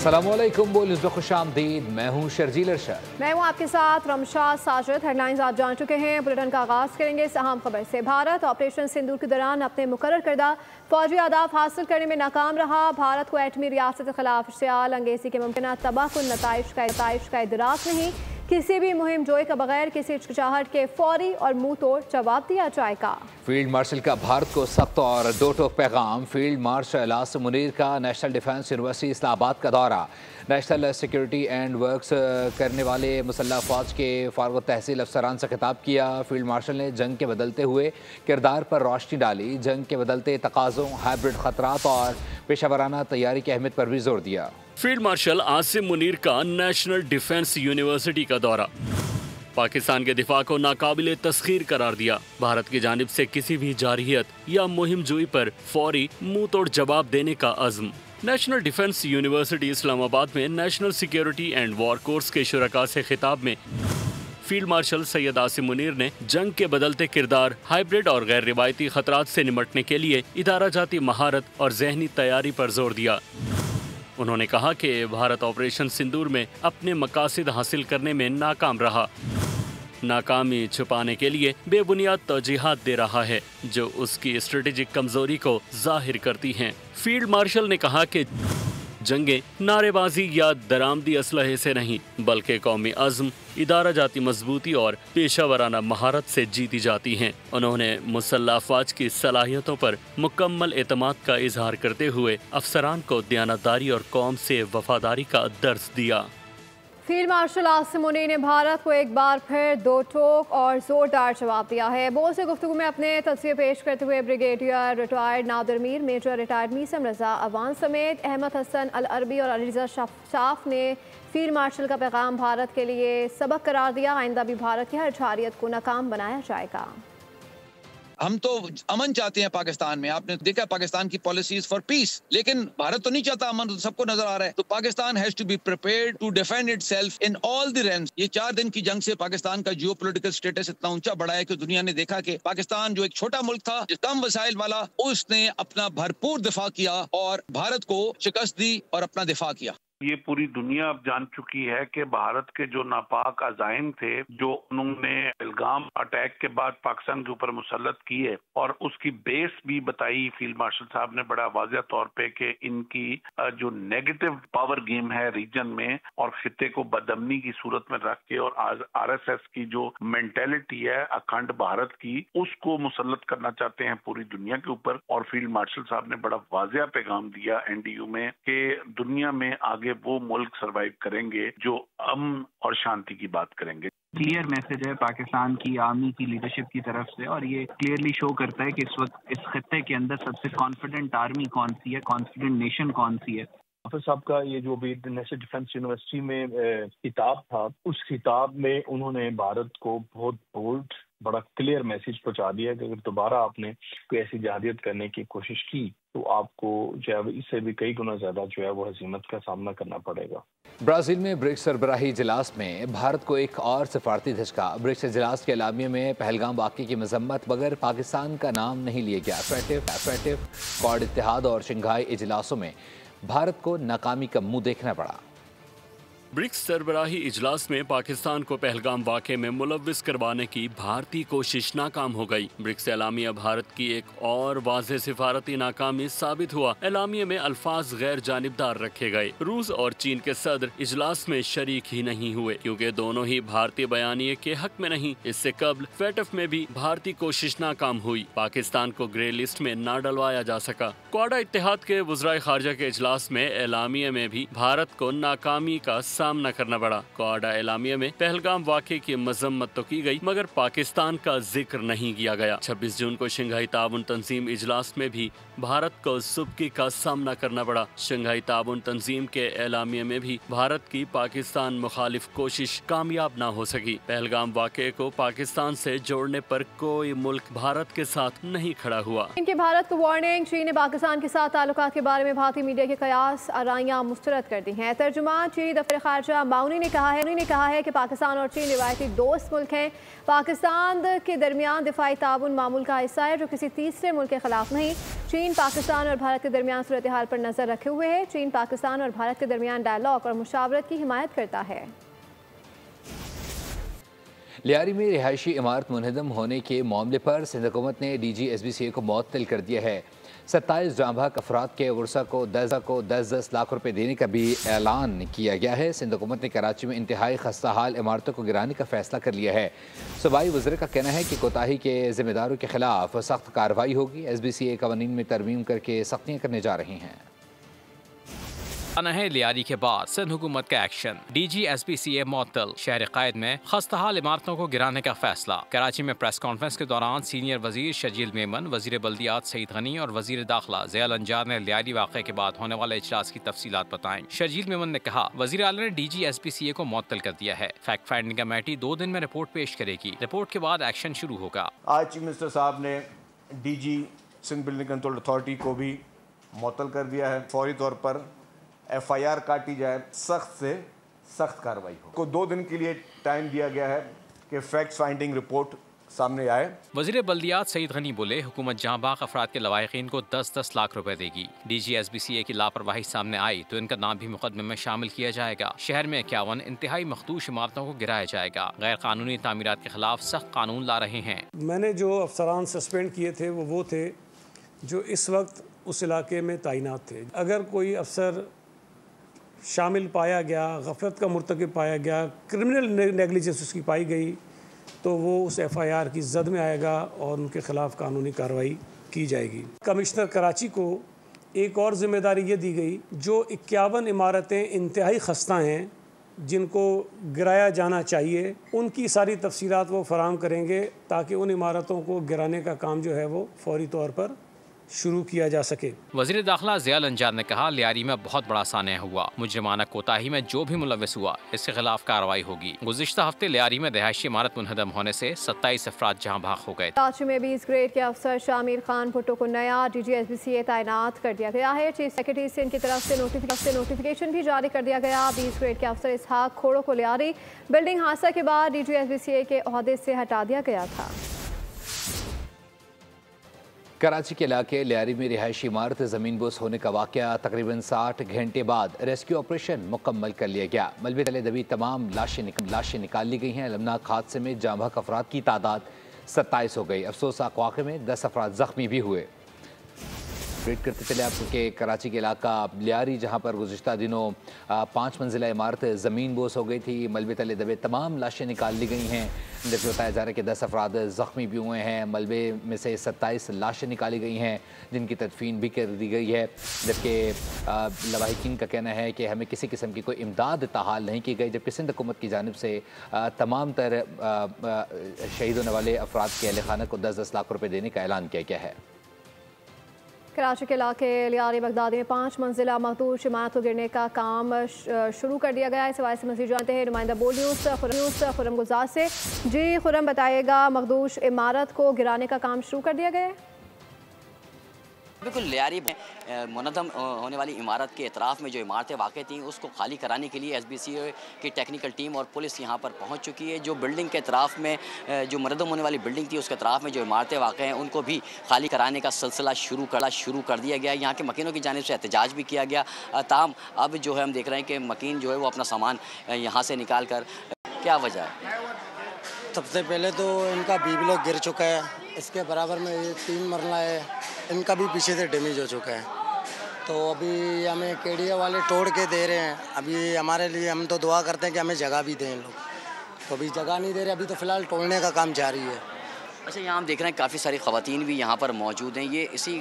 अस्सलामुअलैकुम, बोलिस खुशामदीद। मैं हूँ शर्जील अरशद। मैं हूँ आपके साथ रमशाद साजिद। हेडलाइंस आप जान चुके हैं। बुलेटिन का आगाज़ करेंगे इस अहम खबर से। भारत ऑपरेशन सिंदूर के दौरान अपने मुकर्रर करदा फौजी अहदाफ हासिल करने में नाकाम रहा। भारत को एटमी रियासत के खिलाफ इश्तियाल अंगेज़ी के मुमकिन तबाहकुन नताइज का इदराक नहीं। किसी भी मुहिम जोई का बगैर किसी हिचकिचाहट के फौरी और मुंह तोड़ जवाब दिया जाएगा। फील्ड मार्शल का भारत को सख्त और दो टोक पैगाम। फील्ड मार्शल आसिम मुनीर का नेशनल डिफेंस यूनिवर्सिटी इस्लामाबाद का दौरा। नेशनल सिक्योरिटी एंड वर्क्स करने वाले मुसल्लह फ़ौज के फारग तहसील अफसरान से खिताब किया। फील्ड मार्शल ने जंग के बदलते हुए किरदार पर रोशनी डाली। जंग के बदलते तकाज़ों, हाइब्रिड ख़तरात और पेशावराना तैयारी की अहमियत पर भी जोर दिया। फील्ड मार्शल आसिम मुनीर का नेशनल डिफेंस यूनिवर्सिटी का दौरा। पाकिस्तान के दिफा को नाकाबिले तस्खीर करार दिया। भारत की जानिब से किसी भी जारहियत या मुहिम जोई पर फौरी मुंह तोड़ जवाब देने का अज़्म। नेशनल डिफेंस यूनिवर्सिटी इस्लामाबाद में national security and war course के शुरका से खिताब में फील्ड मार्शल सैयद आसिम मुनीर ने जंग के बदलते किरदार, हाइब्रिड और गैर रिवायती खतरात से निमटने के लिए इदारा जाती महारत और जहनी तैयारी पर जोर दिया। उन्होंने कहा कि भारत ऑपरेशन सिंदूर में अपने मकासद हासिल करने में नाकाम रहा। नाकामी छुपाने के लिए बेबुनियाद तौजीहात दे रहा है जो उसकी स्ट्रेटेजिक कमजोरी को जाहिर करती हैं। फील्ड मार्शल ने कहा कि जंगें नारेबाजी या दरामदी असलहे से नहीं बल्कि कौमी अज़्म, इदारा जाती मजबूती और पेशावराना महारत से जीती जाती हैं। उन्होंने मुसल्लह अफवाज की सलाहियतों पर मुकम्मल एतमाद का इजहार करते हुए अफसरान को दयानतदारी और कौम से वफादारी का दर्स दिया। फील्ड मार्शल आसिम मुनीर ने भारत को एक बार फिर दो टोक और जोरदार जवाब दिया है। बोल से गुफ्तगू में अपने तस्वीर पेश करते हुए brigadier retired Nadir Mir, major retired Meesam Raza Awan समेत अहमद हसन अल अरबी और अलीजा शाफ ने फील्ड मार्शल का पैगाम भारत के लिए सबक करार दिया। आइंदा भी भारत की हर जारहियत को नाकाम बनाया जाएगा। हम तो अमन चाहते हैं पाकिस्तान में। आपने देखा पाकिस्तान की पॉलिसीज फॉर पीस, लेकिन भारत तो नहीं चाहता अमन, तो सबको नजर आ रहा है। तो Pakistan has to be prepared to defend itself in all the realms. ये 4 दिन की जंग से पाकिस्तान का जियोपॉलिटिकल स्टेटस इतना ऊंचा बढ़ा है कि दुनिया ने देखा कि पाकिस्तान जो एक छोटा मुल्क था, जो कम वसाइल वाला, उसने अपना भरपूर दिफा किया और भारत को शिकस्त दी और अपना दिफा किया। ये पूरी दुनिया अब जान चुकी है कि भारत के जो नापाक अजाइम थे, जो उन्होंने इल्गाम अटैक के बाद पाकिस्तान के ऊपर मुसल्लत किए, और उसकी बेस भी बताई फील्ड मार्शल साहब ने बड़ा वाज़ेह तौर पे कि इनकी जो नेगेटिव पावर गेम है रीजन में और खिते को बदअमनी की सूरत में रख के और आरएसएस की जो मेंटेलिटी है अखंड भारत की, उसको मुसल्लत करना चाहते हैं पूरी दुनिया के ऊपर। और फील्ड मार्शल साहब ने बड़ा वाज़ेह पैगाम दिया एनडीयू में कि दुनिया में आगे वो मुल्क सरवाइव करेंगे जो अमन और शांति की बात करेंगे। क्लियर मैसेज है पाकिस्तान की आर्मी की लीडरशिप की तरफ से, और ये क्लियरली शो करता है कि इस वक्त इस खित्ते के अंदर सबसे कॉन्फिडेंट आर्मी कौन सी है, कॉन्फिडेंट नेशन कौन सी है। हाफिज साहब का ये जो भी नेशनल डिफेंस यूनिवर्सिटी में खिताब था, उस खिताब में उन्होंने भारत को बहुत बोल्ड, बड़ा क्लियर मैसेज पहुंचा दिया कि अगर दोबारा आपने कोई ऐसी जारहियत करने की कोशिश की तो आपको जो है इससे भी कई गुना ज्यादा जो है वो हजीमत का सामना करना पड़ेगा। ब्राजील में ब्रिक्स सरबराही इजलास में भारत को एक और सिफारती धचका। ब्रिक्स इजलास के एलामिया में पहलगाम वाक़े की मजम्मत मगर पाकिस्तान का नाम नहीं लिया गया। फैटिव क्वाड इत्तेहाद और शंघाई इजलासों में भारत को नाकामी का मुंह देखना पड़ा। ब्रिक्स सरबराही इजलास में पाकिस्तान को पहलगाम वाक़े में मुलव्विस करवाने की भारतीय कोशिश नाकाम हो गई। ब्रिक्स एलामिया भारत की एक और वाज़ेह सिफारती नाकामी साबित हुआ। एलामिया में अल्फाज गैर जानिबदार रखे गए। रूस और चीन के सदर इजलास में शरीक ही नहीं हुए क्योंकि दोनों ही भारतीय बयानिए के हक में नहीं। इससे कबल फैटफ में भी भारतीय कोशिश नाकाम हुई। पाकिस्तान को ग्रे लिस्ट में न डलवाया जा सका। क्वाडा इत्तेहाद के वज़राए खारजा के इजलास में एलामिया में भी भारत को नाकामी का सामना करना पड़ा। क्वाडा एलामिया में पहलगाम वाक़े की मजम्मत तो की गई मगर पाकिस्तान का जिक्र नहीं किया गया। 26 जून को शंघाई ताउन तंजीम इजलास में भी भारत को सुबकी का सामना करना पड़ा। शंघाई ताउन तंजीम के एलामिया में भी भारत की पाकिस्तान मुखालिफ कोशिश कामयाब न हो सकी। पहलगाम वाक़े को पाकिस्तान से जोड़ने पर कोई मुल्क भारत के साथ नहीं खड़ा हुआ। इनके भारत को वार्निंग। चीन ने पाकिस्तान के साथ ताल्लुकात के बारे में भारतीय मीडिया के कयास आराइयां मुस्तरद कर दी हैं। तर्जुमान चीनी दफ्तर खारजा माउनी ने कहा है कि पाकिस्तान और चीन रिवायती दोस्त मुल्क हैं। पाकिस्तान के दरमियान दिफाई ताउन मामूल का हिस्सा है जो किसी तीसरे मुल्क के खिलाफ नहीं। चीन पाकिस्तान और भारत के दरमियान सूरत हाल पर नजर रखे हुए है। चीन पाकिस्तान और भारत के दरमियान डायलॉग और मुशावरत की हिमायत करता है। लियारी में रिहायशी इमारत मुनहदम होने के मामले पर सिंध हुकूमत ने DGSBCA को मुअत्तल कर दिया है। 27 जांबाक अफराद के गुरसा को 10 लाख रुपए देने का भी ऐलान किया गया है। सिंध हुकूमत ने कराची में इंतहाई खस्ता हाल इमारतों को गिराने का फैसला कर लिया है। सूबाई वज़ीर का कहना है कि कोताही के जिम्मेदारों के खिलाफ सख्त कार्रवाई होगी। SBCA कवानीन में तरमीम करके सख्तियाँ करने जा रही हैं। है लियारी के बाद सिंध हुकूमत का एक्शन। DGSBCA मुअत्तल। शहर कायद में खस्ताहाल इमारतों को गिराने का फैसला। कराची में प्रेस कॉन्फ्रेंस के दौरान सीनियर वजीर शजील मेमन, वजीर बल्दियात सईद गनी और वजीर दाखिला ज़ियाल अंजार ने लियारी वाक़े के बाद होने वाले इजलास की तफसीलात बताईं। शजील मेमन ने कहा, वजीर आला ने DGSBCA को मुअत्तल कर दिया है। फैक्ट फाइंडिंग कमेटी 2 दिन में रिपोर्ट पेश करेगी। रिपोर्ट के बाद एक्शन शुरू होगा। आज चीफ मिनिस्टर साहब ने DG Sindh Building Control Authority को भी मुअत्तल कर दिया है। फौरी तौर पर FIR काटी जाए, सख्त से सख्त कार्रवाई हो। को 2 दिन के लिए टाइम दिया गया है कि फैक्ट फाइंडिंग रिपोर्ट सामने आए। वजीर बल्दियात सईद गनी बोले, हुकूमत जहां बाग अफराद के लवाहिकीन को 10 लाख रुपए देगी। DGSBCA की लापरवाही सामने आई तो इनका नाम भी मुकदमे में शामिल किया जाएगा। शहर में 51 इंतहाई मखदूश इमारतों को गिराया जाएगा। गैर कानूनी तामीरात के खिलाफ सख्त कानून ला रहे हैं। मैंने जो अफसरान सस्पेंड किए थे वो थे जो इस वक्त उस इलाके में तैनात थे। अगर कोई अफसर शामिल पाया गया, गफलत का मुर्तकिब पाया गया, क्रिमिनल नेगलिजेंस उसकी पाई गई तो वो उस FIR की जद में आएगा और उनके खिलाफ कानूनी कार्रवाई की जाएगी। कमिश्नर कराची को एक और जिम्मेदारी ये दी गई, जो 51 इमारतें इंतहाई खस्ता हैं जिनको गिराया जाना चाहिए, उनकी सारी तफसीलात वो फराहम करेंगे ताकि उन इमारतों को गिराने का काम जो है वो फौरी तौर पर शुरू किया जा सके। वज़ीर दाखिला ज़ियाल अंजार ने कहा, लियारी में बहुत बड़ा सान्या हुआ। मुजरिमाना कोताही में जो भी मुलव्विस हुआ इसके खिलाफ कार्रवाई होगी। गुज़िश्ता हफ्ते लियारी में रिहायशी इमारत मुनहदम होने से 27 अफराद जहाँ भाग हो गए। कराची में 20 ग्रेड के अफसर शामिर खान भुट्टो को नया DGSBCA तैनात कर दिया गया है। चीफ सेक्रेटरी से इनकी तरफ से नोटिफिकेशन भी जारी कर दिया गया। 20 ग्रेड के अफसर इसहाक खोड़ो को लियारी बिल्डिंग हादसा के बाद DGSBCA के ओहदे से हटा दिया गया था। कराची के इलाके लियारी में रिहायशी इमारत ज़मीन बोस होने का वाक़या तकरीबन 60 घंटे बाद रेस्क्यू ऑपरेशन मुकम्मल कर लिया गया। मलबे तले दबी तमाम लाशें निकाल ली गई हैं। अलमनाक हादसे में जाँ बहक अफराद की तादाद 27 हो गई। अफसोसनाक वाक़े में 10 अफराद ज़ख्मी भी हुए। अपडेट करते चले आपके कराची के इलाका लियारी, जहाँ पर गुज़िश्ता दिनों 5 मंजिला इमारत ज़मीन बोस हो गई थी। मलबे तले दबे तमाम लाशें निकाल ली गई हैं, जबकि बताया जा रहा है कि 10 अफराद ज़ख्मी भी हुए हैं। मलबे में से 27 लाशें निकाली गई हैं जिनकी तदफीन भी कर दी गई है, जबकि लवाहिकीन का कहना है कि हमें किसी किस्म की कोई इमदाद ताहाल नहीं की गई। जबकि सिंध हुकूमत की जानिब से तमाम तर शहीद होने वाले अफराद के अहल खाना को 10 लाख रुपये देने का ऐलान किया गया है। कराची के इलाके लियारी बगदादी में 5 मंजिला मखदूश इमारत को गिरने का काम शुरू कर दिया गया है। इस हवाले से मज़ीद जानते हैं नुमाइंदा बोल न्यूज़ खुरम गुजार से। जी खुरम, बताइएगा, मखदूश इमारत को गिराने का काम शुरू कर दिया गया है? बिल्कुल, लियारी में मुनज़्ज़म होने वाली इमारत के अतराफ़ में जो इमारतें वाक़ थीं उसको खाली कराने के लिए SBCA की टेक्निकल टीम और पुलिस यहाँ पर पहुँच चुकी है। जो बिल्डिंग के अतराफ़ में जो मुनज़्ज़म होने वाली बिल्डिंग थी उसके अतराफ़ में जो इमारतें वाक़ हैं उनको भी खाली कराने का सिलसिला शुरू कर दिया गया है। यहाँ के मकीनों की जानिब से एहतजाज भी किया गया। ताहम अब जो है हम देख रहे हैं कि मकीन जो है वो अपना सामान यहाँ से निकाल कर, क्या वजह है? सबसे पहले तो इनका B ब्लॉक गिर चुका है, इसके बराबर में ये 3 मरला है, इनका भी पीछे से डैमेज हो चुका है। तो अभी हमें केडिया वाले तोड़ के दे रहे हैं। अभी हमारे लिए हम तो दुआ करते हैं कि हमें जगह भी दें लोग, तो अभी जगह नहीं दे रहे, अभी तो फ़िलहाल तोड़ने का काम जारी है। अच्छा, यहाँ हम देख रहे हैं काफ़ी सारी ख़वातीन भी यहाँ पर मौजूद हैं। ये इसी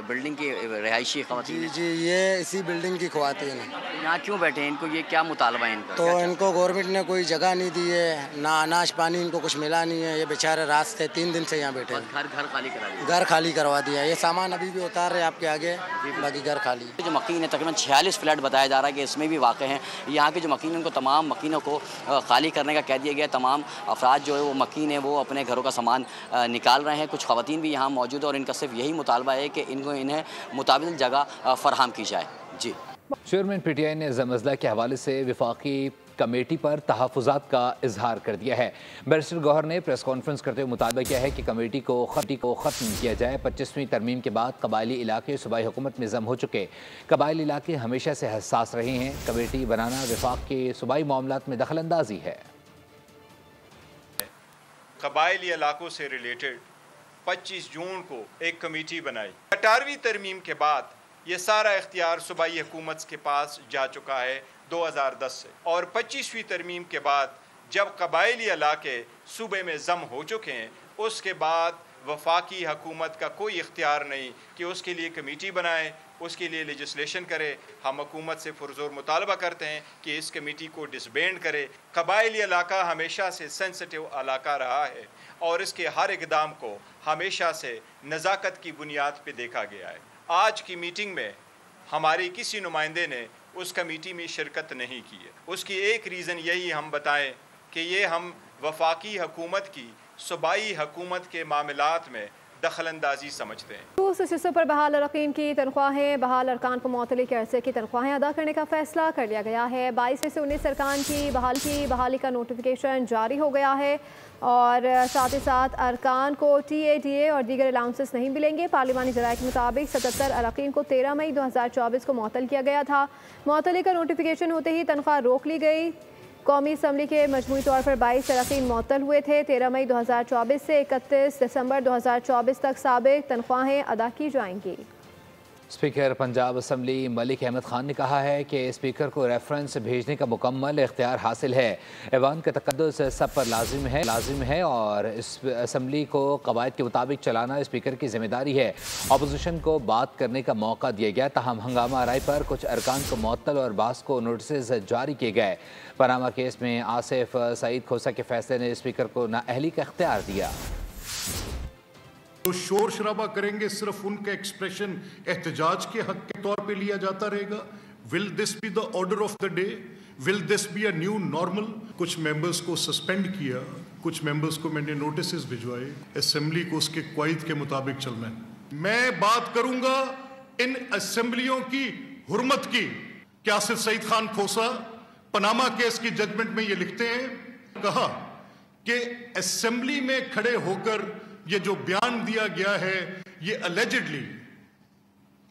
बिल्डिंग की रिहायशी ख़वातीन? जी, ये इसी बिल्डिंग की ख़वातीन हैं। यहाँ क्यों बैठे हैं? इनको ये क्या मुतालबा है इनका? तो इनको गवर्नमेंट ने कोई जगह नहीं दी है, ना अनाज पानी इनको कुछ मिला नहीं है। ये बेचारे रात से 3 दिन से यहाँ बैठे हैं। घर खाली करा दिया? घर खाली करवा दिया। ये सामान अभी भी उतार रहे हैं आपके आगे, बाकी घर खाली। जो मकीन है तकरीबन 46 फ्लैट बताया जा रहा है कि इसमें भी वाक़ हैं। यहाँ के जो मकीन उनको तमाम मकीनों को खाली करने का कह दिया गया। तमाम अफराद जो है वो मकीन है वो अपने घरों का सामान निकाल रहे हैं। कुछ ख़वातीन भी यहाँ मौजूद है और इनका सिर्फ यही मुतालबा है कि इन्हें मुताबिल जगह फराहम की जाए। जी। चेयरमैन पीटीआई ने जमजला के हवाले से वफाकी कमेटी पर तहफ़्फ़ुज़ात का इजहार कर दिया है। बैरिस्टर गौहर ने प्रेस कॉन्फ्रेंस करते हुए मुतालबा किया है कि कमेटी को ख़त्म किया जाए। 25वीं तरमीम के बाद कबायली इलाके सूबाई हुकूमत में जम हो चुके। कबायली इलाके हमेशा से हसास रहे हैं। कमेटी बनाना वफाक के सूबाई मामलात में दखल अंदाजी है। कबायली इलाकों से रिलेटेड 25 जून को एक कमेटी बनाई। 18वीं तरमीम के बाद ये सारा इख्तियार सूबाई हुकूमत के पास जा चुका है 2010 से, और 25वीं तरमीम के बाद जब कबायली इलाके सूबे में जम हो चुके हैं, उसके बाद वफाकी हुकूमत का कोई इख्तियार नहीं कि उसके लिए कमेटी बनाए, उसके लिए लेजिस्लेशन करे। हम हुकूमत से पुरजोर मुतालबा करते हैं कि इस कमेटी को डिसबैंड करे। कबायली इलाका हमेशा से सेंसिटिव इलाका रहा है और इसके हर इक़दाम को हमेशा से नज़ाकत की बुनियाद पर देखा गया है। आज की मीटिंग में हमारे किसी नुमाइंदे ने उस कमेटी में शिरकत नहीं की है। उसकी एक रीज़न यही हम बताएं कि ये हम वफाकी हुकूमत की सूबाई हुकूमत के मामलात में दखल अंदाजी समझते हैं। दूसरे हिस्सों पर बहाल अरकान की तनख्वाहें, बहाल अरकान को मुअत्तली के अरसे की तनख्वाहें अदा करने का फैसला कर लिया गया है। 22 से 19 अरकान की बहाली का नोटिफिकेशन जारी हो गया है और साथ ही साथ अरकान को TADA और दीगर अलाउंसेस नहीं मिलेंगे। पार्लिमानी जराये के मुताबिक 77 अरकान को 13 मई 2024 को मुअत्तल किया गया था। मुअत्तली का नोटिफिकेशन होते ही तनख्वाह रोक ली गई। कौमी असम्बली के मजमूई तौर पर 22 अरकान मुअत्तल हुए थे। 13 मई 2024 से 31 दिसंबर 2024 तक साबिक तनख्वाहें अदा की जाएंगी। स्पीकर पंजाब असम्बली मलिक अहमद खान ने कहा है कि स्पीकर को रेफरेंस भेजने का मुकम्मल इख्तियार हासिल है। ऐवान का तकद्दुस सब पर लाजिम है और इस असम्बली को कवायद के मुताबिक चलाना स्पीकर की जिम्मेदारी है। अपोजिशन को बात करने का मौका दिया गया, ताहम हंगामा राय पर कुछ अरकान को मुअत्तल और बास को नोटिस जारी किए गए। पनामा केस में आसिफ सईद खोसा के फैसले ने स्पीकर को नाअहली का इख्तियार दिया। तो शोर शराबा करेंगे, सिर्फ उनका एक्सप्रेशन एहतजाज के हक के तौर पे लिया जाता रहेगा। Will this be the order of the day? Will this be a new normal? कुछ मेंबर्स को सस्पेंड किया, कुछ मेंबर्स को मैंने नोटिस भिजवाए। असेंबली को उसके क्वाइद के मुताबिक चलना है। मैं बात करूंगा इन असेंबलियों की हुर्मत की। क्या आसिफ सईद खान खोसा पनामा केस की जजमेंट में ये लिखते हैं, कहा कि असेंबली में खड़े होकर ये जो बयान दिया गया है ये अलेजिडली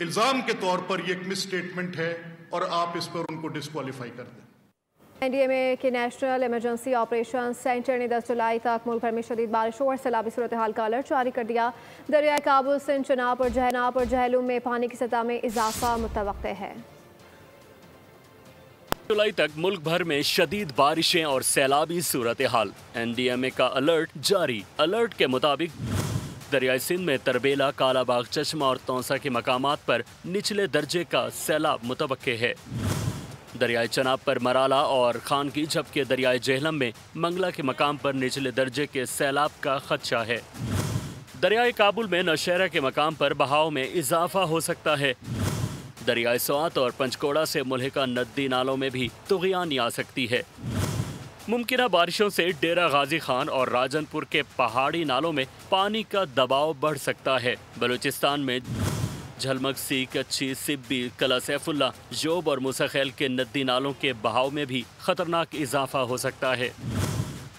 इल्जाम के तौर पर ये एक मिस स्टेटमेंट है और आप इस पर उनको डिस्क्वालीफाई कर दें। NDMA के नेशनल इमरजेंसी ऑपरेशन सेंटर ने 10 जुलाई तक मुल्क भर में शदीद बारिश और सैलाबी सूरत हाल का अलर्ट जारी कर दिया। दरियाए काबुल, सिंध, चनाब और जहलुम में पानी की सतह में इजाफा मुतवक्के है। जुलाई तक मुल्क भर में शदीद बारिशें और सैलाबी सूरत हाल। NDMA का अलर्ट जारी। अलर्ट के मुताबिक दरियाई सिंध में तरबेला, कालाबाग, चश्मा और तौसा के मकामात पर निचले दर्जे का सैलाब मुतवक्के है। दरियाई चनाब पर मराला और खान की, जबकि दरियाई जेहलम में मंगला के मकाम पर निचले दर्जे के सैलाब का खदशा है। दरियाई काबुल में नौशहरा के मकाम पर बहाव में इजाफा हो सकता है। दरियाई स्वात और पंचकोड़ा से मुल्हिका नदी नालों में भी तुग़यानी आ सकती है। मुमकिना बारिशों से डेरा गाजी खान और राजनपुर के पहाड़ी नालों में पानी का दबाव बढ़ सकता है। बलूचिस्तान में झलमगसी, कच्ची, सिब्बी, कला सैफुल्ला, जोब और मुसखेल के नदी नालों के बहाव में भी खतरनाक इजाफा हो सकता है।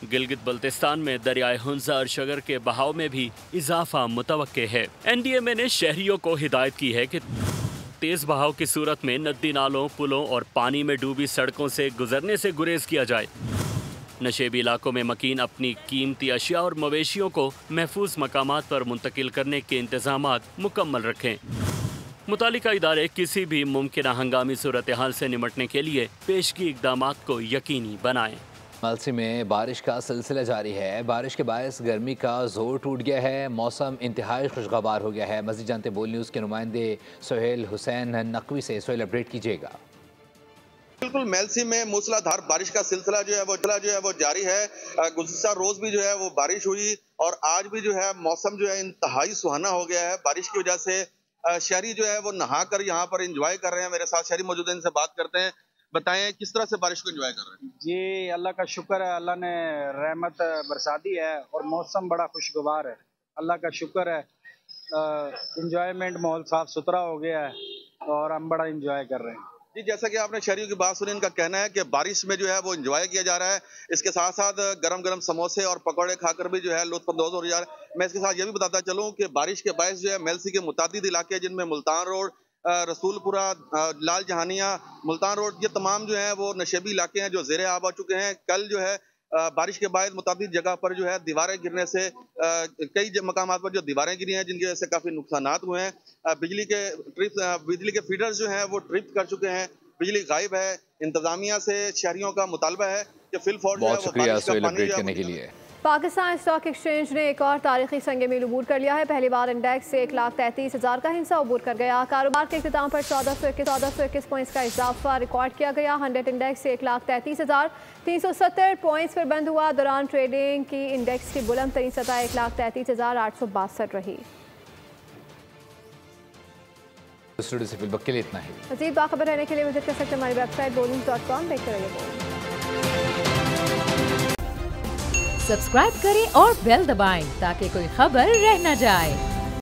गिलगित बल्तिस्तान में दरियाए हुंजा और शगर के बहाव में भी इजाफा मुतवक्के है। NDMA ने शहरियों को हिदायत की है कि तेज बहाव की सूरत में नदी नालों, पुलों और पानी में डूबी सड़कों से गुजरने से गुरेज किया जाए। नशेबी इलाकों में मकीन अपनी कीमती अशिया और मवेशियों को महफूज मकामात पर मुंतकिल करने के इंतजामात मुकम्मल रखें। मुतालिका इदारे किसी भी मुमकिन हंगामी सूरत हाल से निमटने के लिए पेशगी इक़दामात को यकीनी बनाएं। मलसी में बारिश का सिलसिला जारी है। बारिश के बायस गर्मी का जोर टूट गया है। मौसम इंतहाई खुशगवार हो गया है। मज़ीद जानते बोल न्यूज़ के नुमाइंदे सोहेल हुसैन नकवी से। सोहेल, अपडेट कीजिएगा। बिल्कुल, मेलसी में मूसलाधार बारिश का सिलसिला जो है वो जारी है। गुज़िश्ता रोज भी जो है वो बारिश हुई और आज भी जो है मौसम जो है इंतहाई सुहाना हो गया है। बारिश की वजह से शहरी जो है वो नहा कर यहाँ पर इंजॉय कर रहे हैं। मेरे साथ शहरी मौजूद हैं, इनसे बात करते हैं। बताएं किस तरह से बारिश को एंजॉय कर रहे हैं? जी, अल्लाह का शुक्र है, अल्लाह ने रहमत बरसा दी है और मौसम बड़ा खुशगवार है। अल्लाह का शुक्र है, इंजॉयमेंट, माहौल साफ सुथरा हो गया है और हम बड़ा इंजॉय कर रहे हैं। जी, जैसा कि आपने शहरियों की बात सुनी, इनका कहना है कि बारिश में जो है वो एंजॉय किया जा रहा है। इसके साथ साथ गरम गरम समोसे और पकौड़े खाकर भी जो है लुत्फअंदोज हो जा रहा है। मैं इसके साथ ये भी बताता चलूँ कि बारिश के बायस जो है मेलसी के मुतादिद इलाके जिनमें मुल्तान रोड, रसूलपुरा, लाल जहानिया, मुल्तान रोड, ये तमाम जो है वो नशेबी इलाके हैं जो ज़ेरे आब हो चुके हैं। कल जो है बारिश के बाद मुताबिक जगह पर जो है दीवारें गिरने से कई मकामात पर जो दीवारें गिरी हैं जिनकी वजह से काफी नुकसानात हुए हैं। बिजली के फीडर्स जो हैं वो ट्रिप कर चुके हैं, बिजली गायब है। इंतजामिया से शहरियों का मुतालबा है कि फिल फॉर जो है वो बारिश का पानी करने के लिए। पाकिस्तान स्टॉक एक्सचेंज ने एक और तारीखी संग मील अबूर कर लिया है। पहली बार इंडेक्स से 1,33,000 का हिस्सा अबूर कर गया। कारोबार के इख्तिताम पर 1421 पॉइंट्स का इजाफा रिकॉर्ड किया गया। 100 इंडेक्स से 1,33,370 पॉइंट्स पर बंद हुआ। दौरान ट्रेडिंग की इंडेक्स की बुलंद तरीन सतह 1,33,862 रही। स्टूडियो से फिलहाल के लिए इतना ही। मज़ीद बाखबर रहने के लिए विजिट कर सकते हैं हमारी वेबसाइट boldnews.com। देखते रहिए। सब्सक्राइब करें और बेल दबाएं ताकि कोई खबर रह न जाए।